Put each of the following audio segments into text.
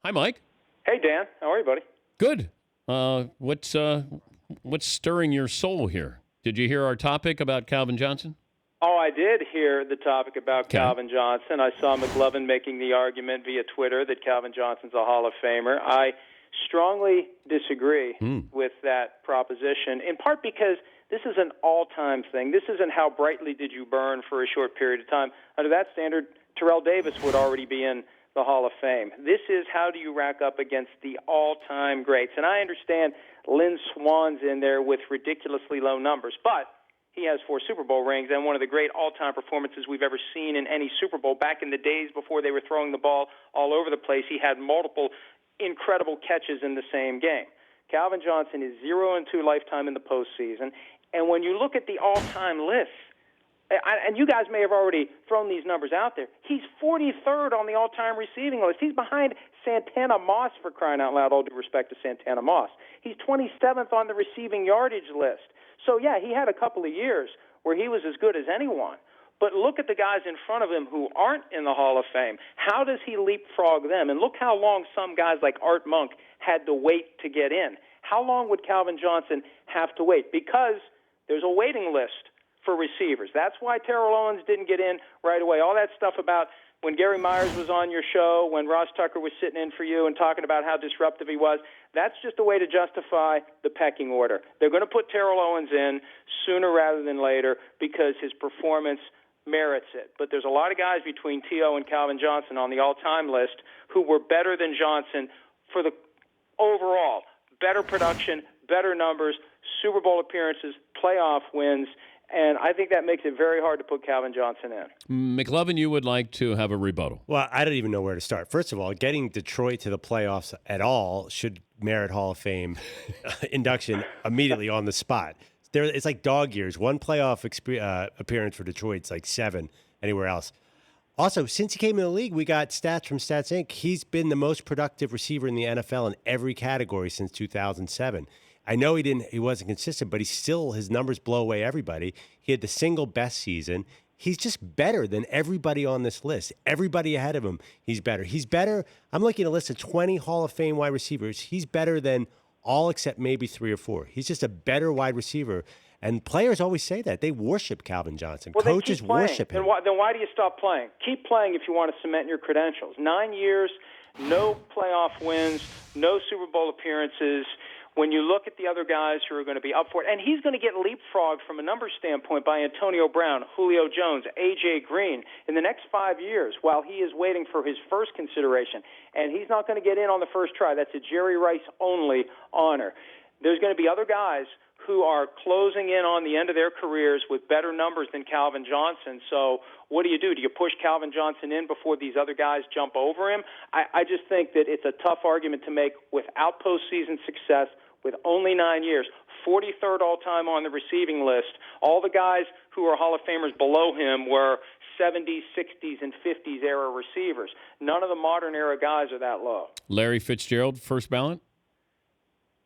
Hi, Mike. Hey, Dan. How are you, buddy? Good. What's stirring your soul here? Did you hear our topic about Calvin Johnson? Oh, I did hear the topic about Calvin Johnson. I saw McLovin making the argument via Twitter that Calvin Johnson's a Hall of Famer. I strongly disagree with that proposition, in part because this is an all-time thing. This isn't how brightly did you burn for a short period of time. Under that standard, Terrell Davis would already be in the Hall of Fame. This is how do you rack up against the all-time greats. And I understand Lynn Swan's in there with ridiculously low numbers, but he has 4 Super Bowl rings and one of the great all-time performances we've ever seen in any Super Bowl. Back in the days before they were throwing the ball all over the place, he had multiple incredible catches in the same game. Calvin Johnson is 0-2 lifetime in the postseason. And when you look at the all-time list, and you guys may have already thrown these numbers out there, he's 43rd on the all-time receiving list. He's behind Santana Moss, for crying out loud, all due respect to Santana Moss. He's 27th on the receiving yardage list. So, yeah, he had a couple of years where he was as good as anyone. But look at the guys in front of him who aren't in the Hall of Fame. How does he leapfrog them? And look how long some guys like Art Monk had to wait to get in. How long would Calvin Johnson have to wait? Because there's a waiting list for receivers. That's why Terrell Owens didn't get in right away. All that stuff about when Gary Myers was on your show, when Ross Tucker was sitting in for you and talking about how disruptive he was, that's just a way to justify the pecking order. They're going to put Terrell Owens in sooner rather than later because his performance merits it. But there's a lot of guys between T.O. and Calvin Johnson on the all-time list who were better than Johnson for the overall. Better production, better numbers, Super Bowl appearances, playoff wins, and I think that makes it very hard to put Calvin Johnson in. McLovin, you would like to have a rebuttal. Well, I don't even know where to start. First of all, getting Detroit to the playoffs at all should merit Hall of Fame induction immediately on the spot. It's like dog years. One playoff appearance for Detroit's like 7 anywhere else. Also, since he came in the league, we got stats from Stats Inc. He's been the most productive receiver in the NFL in every category since 2007. I know he wasn't consistent, but his numbers blow away everybody. He had the single best season. He's just better than everybody on this list. Everybody ahead of him, he's better. He's better. I'm looking at a list of 20 Hall of Fame wide receivers. He's better than all except maybe 3 or 4. He's just a better wide receiver. And players always say that. They worship Calvin Johnson. Well, coaches worship him. Then why do you stop playing? Keep playing if you want to cement your credentials. 9 years, no playoff wins, no Super Bowl appearances. When you look at the other guys who are going to be up for it, and he's going to get leapfrogged from a numbers standpoint by Antonio Brown, Julio Jones, A.J. Green in the next 5 years while he is waiting for his first consideration. And he's not going to get in on the first try. That's a Jerry Rice-only honor. There's going to be other guys who are closing in on the end of their careers with better numbers than Calvin Johnson. So what do? Do you push Calvin Johnson in before these other guys jump over him? I just think that it's a tough argument to make without postseason success, with only 9 years, 43rd all-time on the receiving list. All the guys who are Hall of Famers below him were 70s, 60s, and 50s era receivers. None of the modern era guys are that low. Larry Fitzgerald, first ballot?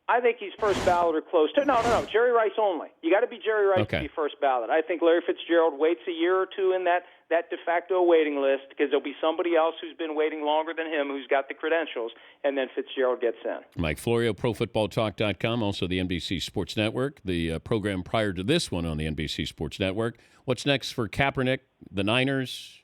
I think he's first ballot or close to. No. Jerry Rice only. You got to be Jerry Rice to be first ballot. I think Larry Fitzgerald waits a year or two in that de facto waiting list because there'll be somebody else who's been waiting longer than him who's got the credentials, and then Fitzgerald gets in. Mike Florio, ProFootballTalk.com, also the NBC Sports Network, the program prior to this one on the NBC Sports Network. What's next for Kaepernick, the Niners,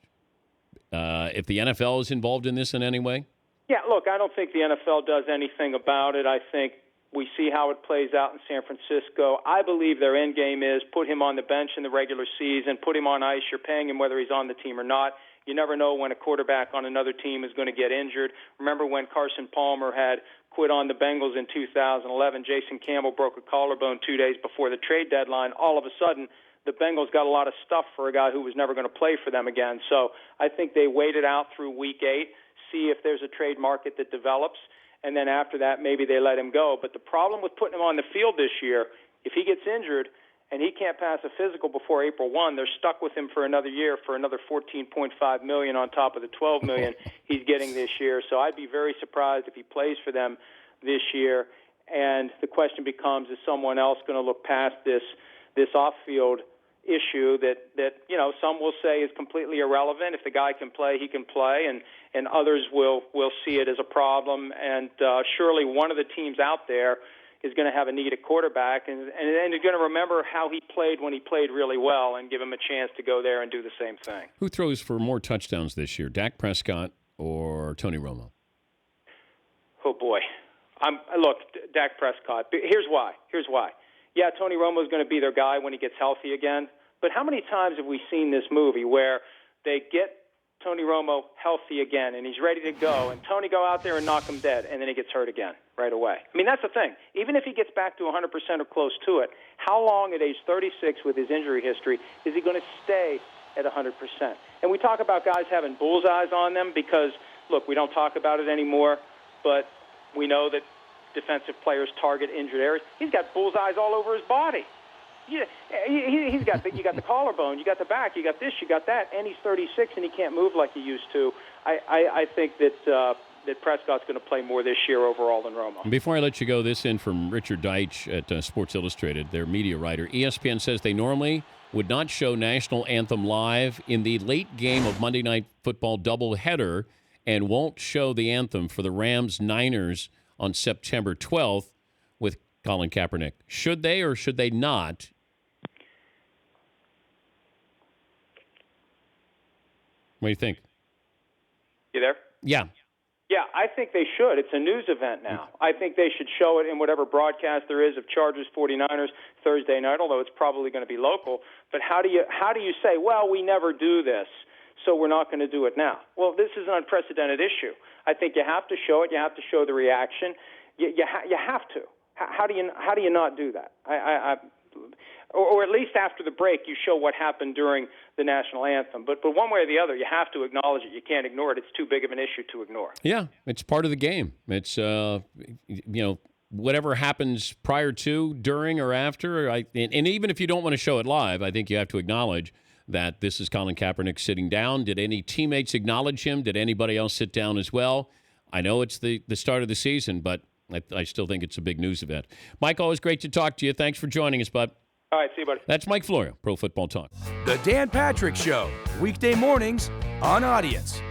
if the NFL is involved in this in any way? Yeah, look, I don't think the NFL does anything about it. I think we see how it plays out in San Francisco. I believe their end game is put him on the bench in the regular season, put him on ice. You're paying him whether he's on the team or not. You never know when a quarterback on another team is going to get injured. Remember when Carson Palmer had quit on the Bengals in 2011. Jason Campbell broke a collarbone 2 days before the trade deadline. All of a sudden, the Bengals got a lot of stuff for a guy who was never going to play for them again. So I think they waited out through Week 8, see if there's a trade market that develops, and then after that, maybe they let him go. But the problem with putting him on the field this year, if he gets injured and he can't pass a physical before April 1, they're stuck with him for another year for another $14.5 million on top of the $12 million he's getting this year. So I'd be very surprised if he plays for them this year. And the question becomes, is someone else going to look past this off-field issue that some will say is completely irrelevant. If the guy can play, he can play, and others will see it as a problem. And surely one of the teams out there is going to have a need at quarterback, and is going to remember how he played when he played really well and give him a chance to go there and do the same thing. Who throws for more touchdowns this year, Dak Prescott or Tony Romo? Oh, boy. Look, Dak Prescott. Here's why. Yeah, Tony Romo's going to be their guy when he gets healthy again. But how many times have we seen this movie where they get Tony Romo healthy again and he's ready to go, and Tony go out there and knock him dead, and then he gets hurt again right away? I mean, that's the thing. Even if he gets back to 100% or close to it, how long at age 36 with his injury history is he going to stay at 100%? And we talk about guys having bullseyes on them because, look, we don't talk about it anymore, but we know that defensive players target injured areas. He's got bullseyes all over his body. Yeah, you got the collarbone, you got the back, you got this, you got that, and he's 36 and he can't move like he used to. I think that Prescott's going to play more this year overall than Romo. Before I let you go, this in from Richard Deitch at Sports Illustrated, their media writer. ESPN says they normally would not show National Anthem live in the late game of Monday Night Football doubleheader and won't show the anthem for the Rams-Niners on September 12th with Colin Kaepernick. Should they or should they not? What do you think? You there? Yeah. Yeah, I think they should. It's a news event now. I think they should show it in whatever broadcast there is of Chargers 49ers Thursday night, although it's probably going to be local. But how do you say, well, we never do this, so we're not going to do it now? Well, this is an unprecedented issue. I think you have to show it. You have to show the reaction. You have to. How do you not do that? Or at least after the break, you show what happened during the national anthem. But one way or the other, you have to acknowledge it. You can't ignore it. It's too big of an issue to ignore. Yeah, it's part of the game. It's whatever happens prior to, during, or after. And even if you don't want to show it live, I think you have to acknowledge that this is Colin Kaepernick sitting down. Did any teammates acknowledge him? Did anybody else sit down as well? I know it's the start of the season, but I still think it's a big news event. Mike, always great to talk to you. Thanks for joining us, bud. All right, see you, buddy. That's Mike Florio, Pro Football Talk. The Dan Patrick Show, weekday mornings on Audience.